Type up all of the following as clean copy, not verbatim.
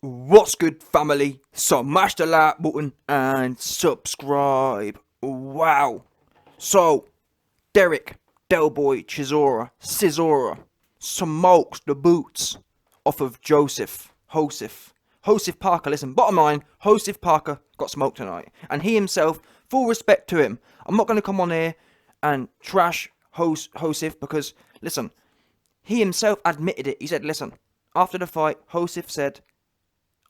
What's good, family? Smash the like button and subscribe. Wow. So, Derek, Delboy, CHISORA smokes the boots off of Joseph Parker. Listen, bottom line, Joseph Parker got smoked tonight. And he himself, full respect to him. I'm not going to come on here and trash Joseph because, listen, he himself admitted it. He said, listen, after the fight, Joseph said,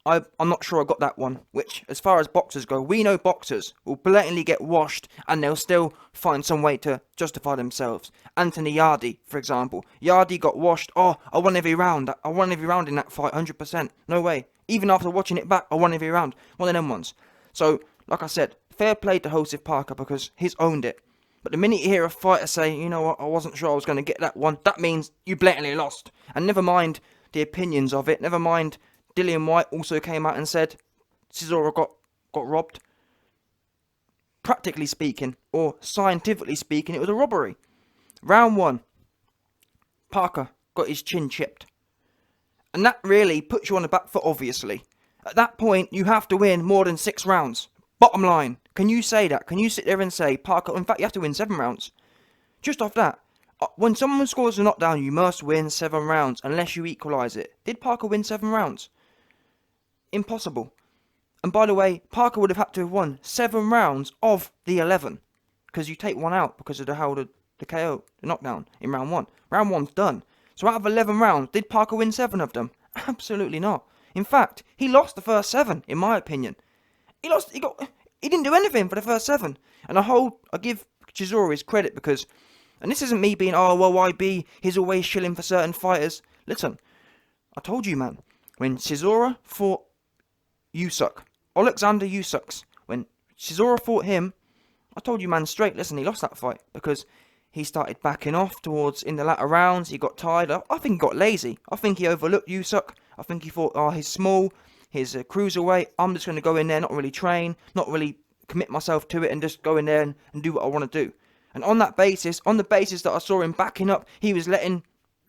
I'm not sure I got that one. Which, as far as boxers go, we know boxers will blatantly get washed and they'll still find some way to justify themselves. Anthony Yardy, for example. Yardy got washed. Oh, I won every round. I won every round in that fight, 100%. No way. Even after watching it back, I won every round. One of them ones. So, like I said, fair play to Joseph Parker because he's owned it. But the minute you hear a fighter say, you know what, I wasn't sure I was going to get that one, that means you blatantly lost. And never mind the opinions of it, never mind Dillian Whyte also came out and said CHISORA got robbed. Practically speaking, or scientifically speaking, it was a robbery. Round 1, Parker got his chin chipped. And that really puts you on the back foot, obviously. At that point, you have to win more than 6 rounds. Bottom line, can you say that? Can you sit there and say, Parker, in fact, you have to win 7 rounds? Just off that. When someone scores a knockdown, you must win 7 rounds, unless you equalise it. Did Parker win 7 rounds? Impossible. And by the way, Parker would have had to have won 7 rounds of the 11. Because you take one out because of the KO, the knockdown in round 1. Round 1's done. So out of 11 rounds, did Parker win 7 of them? Absolutely not. In fact, he lost the first 7, in my opinion. He didn't do anything for the first 7. And I give CHISORA his credit because, and this isn't me being, oh, well, YB, he's always shilling for certain fighters. Listen, I told you, man, when CHISORA fought Alexander Usyk, when CHISORA fought him, I told you, man, straight, listen, he lost that fight because he started backing off towards in the latter rounds. He got tired. I think he got lazy. I think he overlooked Usyk. I think he thought, oh, he's small, he's a cruiserweight. I'm just going to go in there, not really train, not really commit myself to it, and just go in there and do what I want to do. And on that basis, on the basis that I saw him backing up, he was letting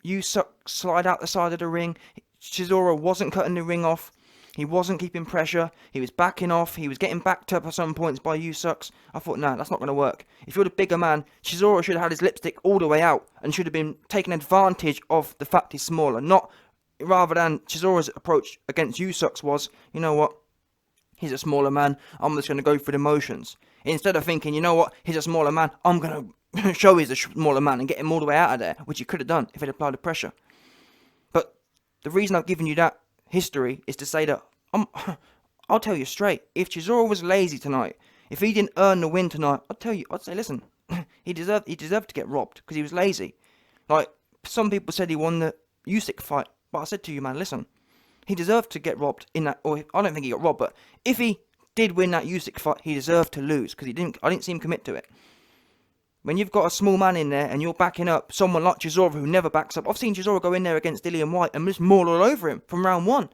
Usyk slide out the side of the ring. CHISORA wasn't cutting the ring off. He wasn't keeping pressure. He was backing off. He was getting backed up at some points by Usyk. I thought, nah, that's not going to work. If you're the bigger man, CHISORA should have had his lipstick all the way out and should have been taking advantage of the fact he's smaller. Not rather than CHISORA's approach against Usyk was, you know what, he's a smaller man. I'm just going to go through the motions. Instead of thinking, you know what, he's a smaller man. I'm going to show he's a smaller man and get him all the way out of there, which he could have done if he'd applied the pressure. But the reason I've given you that history is to say that I'll tell you straight, if CHISORA was lazy tonight, if he didn't earn the win tonight, I'd say listen, he deserved to get robbed because he was lazy. Like some people said he won the Usyk fight, but I said to you, man, listen, he deserved to get robbed in that, or I don't think he got robbed, but if he did win that Usyk fight, he deserved to lose because I didn't see him commit to it. When you've got a small man in there and you're backing up someone like CHISORA who never backs up, I've seen CHISORA go in there against Dillian Whyte and just maul all over him from round 1.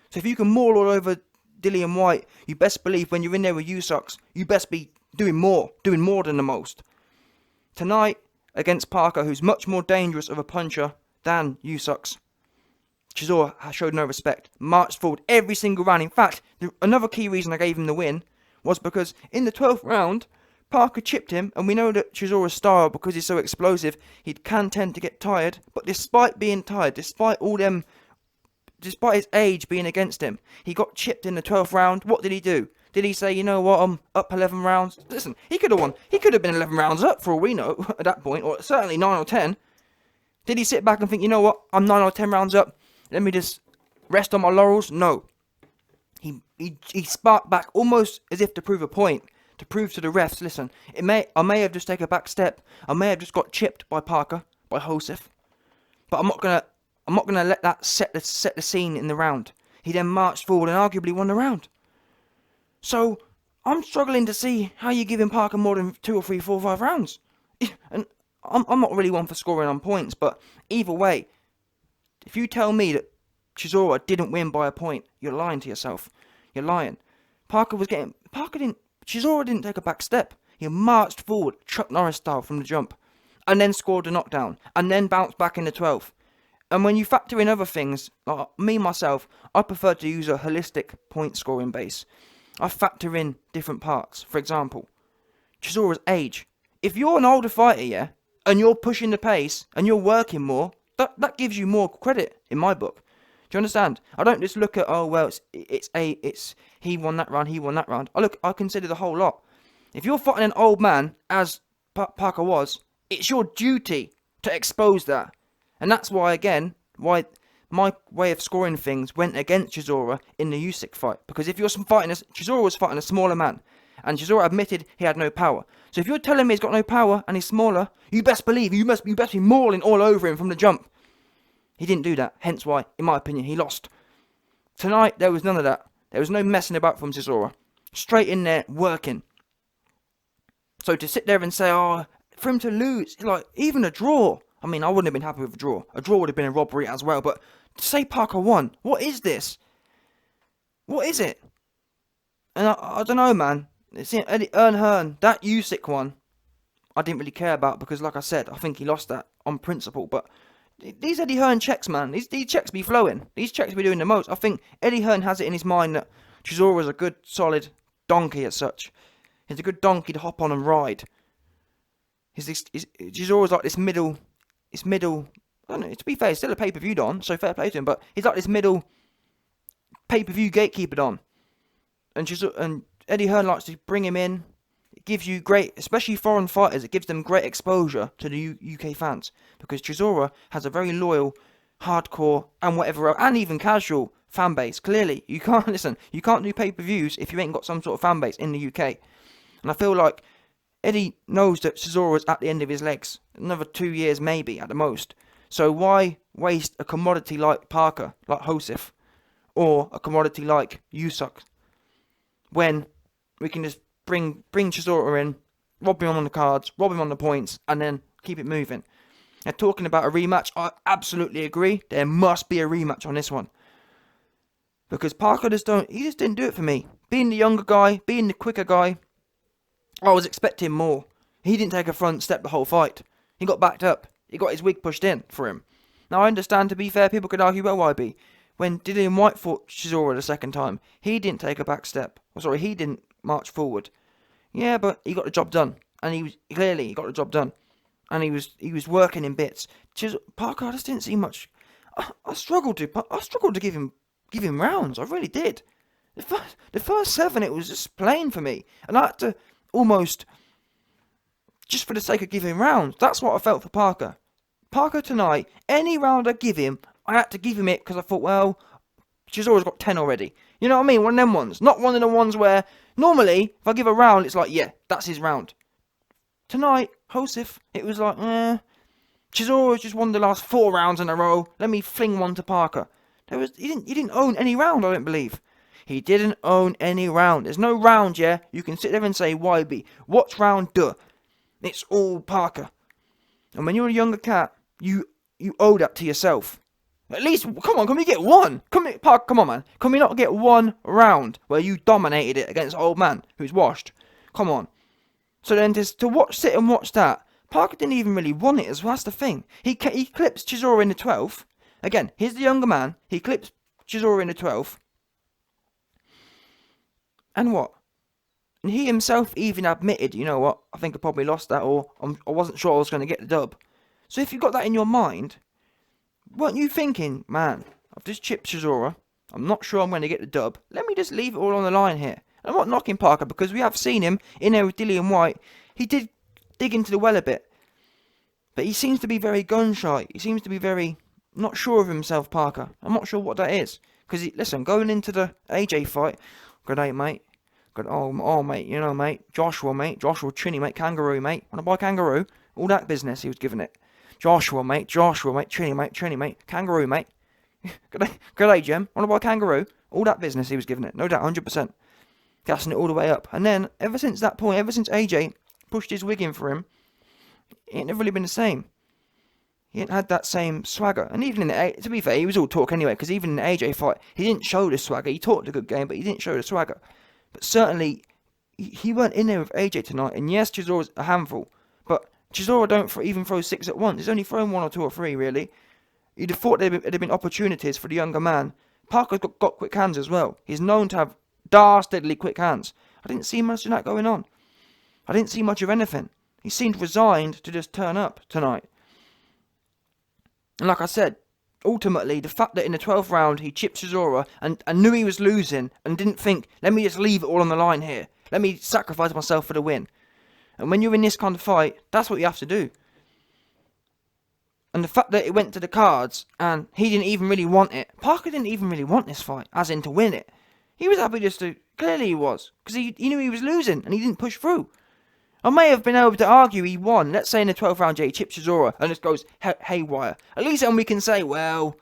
So if you can maul all over Dillian Whyte, you best believe when you're in there with Usyk, you best be doing more than the most. Tonight, against Parker, who's much more dangerous of a puncher than Usyk, CHISORA showed no respect, marched forward every single round. In fact, another key reason I gave him the win was because in the 12th round, Parker chipped him, and we know that CHISORA's style, because he's so explosive, he can tend to get tired. But despite being tired, despite his age being against him, he got chipped in the 12th round. What did he do? Did he say, you know what, I'm up 11 rounds? Listen, he could have won. He could have been 11 rounds up for all we know at that point, or certainly 9 or 10. Did he sit back and think, you know what, I'm 9 or 10 rounds up, let me just rest on my laurels? No. He sparked back almost as if to prove a point, to prove to the refs, listen, I may have just taken a back step. I may have just got chipped by Parker, by Joseph, but I'm not gonna let that set the scene in the round. He then marched forward and arguably won the round. So I'm struggling to see how you're giving Parker more than 2 or 3, 4, 5 rounds. And I'm not really one for scoring on points, but either way, if you tell me that CHISORA didn't win by a point, you're lying to yourself. You're lying. CHISORA didn't take a back step. He marched forward, Chuck Norris style from the jump, and then scored a knockdown, and then bounced back in the 12th. And when you factor in other things, like me myself, I prefer to use a holistic point scoring base. I factor in different parts. For example, Chisora's age. If you're an older fighter, yeah, and you're pushing the pace and you're working more, that gives you more credit in my book. Do you understand? I don't just look at, oh well, it's he won that round, he won that round. I consider the whole lot. If you're fighting an old man, as Parker was, it's your duty to expose that. And that's why, again, why my way of scoring things went against Chisora in the Usyk fight. Because if you're fighting, Chisora was fighting a smaller man, and Chisora admitted he had no power. So if you're telling me he's got no power and he's smaller, you best believe you best be mauling all over him from the jump. He didn't do that, hence why, in my opinion, he lost. Tonight, there was none of that. There was no messing about from Chisora. Straight in there, working. So to sit there and say, oh, for him to lose, like, even a draw. I mean, I wouldn't have been happy with a draw. A draw would have been a robbery as well. But to say Parker won, what is this? What is it? And I don't know, man. It's Eddie Hearn, that Usyk one, I didn't really care about because, like I said, I think he lost that on principle. But these Eddie Hearn checks, man, these checks be flowing. These checks be doing the most. I think Eddie Hearn has it in his mind that Chisora is a good, solid donkey as such. He's a good donkey to hop on and ride. Chisora's like this middle. I don't know, to be fair, he's still a pay-per-view don, so fair play to him, but he's like this middle pay-per-view gatekeeper don. And Eddie Hearn likes to bring him in. It gives you great, especially foreign fighters, it gives them great exposure to the UK fans. Because Chisora has a very loyal, hardcore, and whatever, and even casual fan base. Clearly, you can't do pay-per-views if you ain't got some sort of fan base in the UK. And I feel like Eddie knows that Chisora's at the end of his legs. Another 2 years maybe at the most. So why waste a commodity like Parker, like Joseph, or a commodity like Usyk, when we can just bring Chisora in, rob him on the cards, rob him on the points, and then keep it moving. Now, talking about a rematch, I absolutely agree. There must be a rematch on this one. Because Parker just didn't do it for me. Being the younger guy, being the quicker guy, I was expecting more. He didn't take a front step the whole fight. He got backed up. He got his wig pushed in for him. Now, I understand, to be fair, people could argue, well, YB, when Dillian White fought Chisora the second time, he didn't take a back step. He didn't march forward. Yeah, but he got the job done. And he got the job done. And he was working in bits. Parker, I just didn't see much. I struggled to give him rounds. I really did. The first 7, it was just plain for me. And I had to almost, just for the sake of giving rounds. That's what I felt for Parker. Parker tonight, any round I give him, I had to give him it because I thought, well, Chisora's got 10 already. You know what I mean? One of them ones. Not one of the ones where, normally, if I give a round, it's like, yeah, that's his round. Tonight, Joseph, it was like, Chisora's just won the last 4 rounds in a row. Let me fling one to Parker. He didn't own any round, I don't believe. He didn't own any round. There's no round, yeah? You can sit there and say, YB, what's round, duh? It's all Parker. And when you're a younger cat, you owe that to yourself. At least, come on, can we get one? Parker, come on, man. Can we not get one round where you dominated it against an old man who's washed? Come on. So then sit and watch that. Parker didn't even really want it as well. That's the thing. He clips Chisora in the 12th. Again, he's the younger man. He clips Chisora in the 12th. And what? And he himself even admitted, you know what, I think I probably lost that, or I wasn't sure I was going to get the dub. So if you've got that in your mind, weren't you thinking, man, I've just chipped Chisora, I'm not sure I'm going to get the dub, let me just leave it all on the line here. I'm not knocking Parker, because we have seen him in there with Dillian White. He did dig into the well a bit. But he seems to be very gun-shy. He seems to be very not sure of himself, Parker. I'm not sure what that is. Because, listen, going into the AJ fight, good day, mate. Oh, mate, you know, mate. Joshua, Trini, mate. Kangaroo, mate. Want to buy Kangaroo? All that business he was giving it. Joshua, mate. Trini, mate. Kangaroo, mate. Good day, Jem. Want to buy Kangaroo? All that business he was giving it. No doubt, 100%. Gassing it all the way up. And then, ever since that point, ever since AJ pushed his wig in for him, he ain't never really been the same. He ain't had that same swagger. And even in to be fair, he was all talk anyway, because even in the AJ fight, he didn't show the swagger. He talked a good game, but he didn't show the swagger. But certainly, he weren't in there with AJ tonight. And yes, Chisora's a handful. But Chisora don't even throw 6 at once. He's only thrown 1 or 2 or 3, really. You'd have thought there'd have been opportunities for the younger man. Parker's got quick hands as well. He's known to have dastardly quick hands. I didn't see much of that going on. I didn't see much of anything. He seemed resigned to just turn up tonight. And like I said, ultimately, the fact that in the 12th round he chipped CHISORA and knew he was losing and didn't think, let me just leave it all on the line here. Let me sacrifice myself for the win. And when you're in this kind of fight, that's what you have to do. And the fact that it went to the cards and he didn't even really want it. Parker didn't even really want this fight, as in to win it. He was happy just to, clearly he was, because he knew he was losing and he didn't push through. I may have been able to argue he won. Let's say in the 12th round, he chips CHISORA and it goes haywire. At least then we can say, well,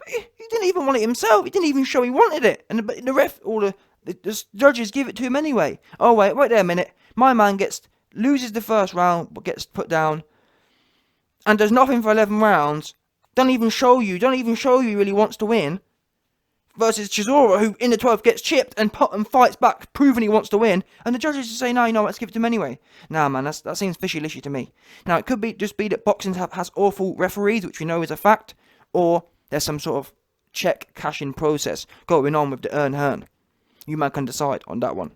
he didn't even want it himself. He didn't even show he wanted it. And the ref, all the judges give it to him anyway. Oh, wait there a minute. My man loses the first round, but gets put down. And does nothing for 11 rounds. Don't even show you he really wants to win. Versus CHISORA, who in the 12th gets chipped and fights back, proving he wants to win, and the judges just say, no, let's give it to him anyway. Nah, man, that seems fishy-lishy to me. Now, it could just be that boxing has awful referees, which we know is a fact, or there's some sort of check cash-in process going on with the Earn Hearn. You man can decide on that one.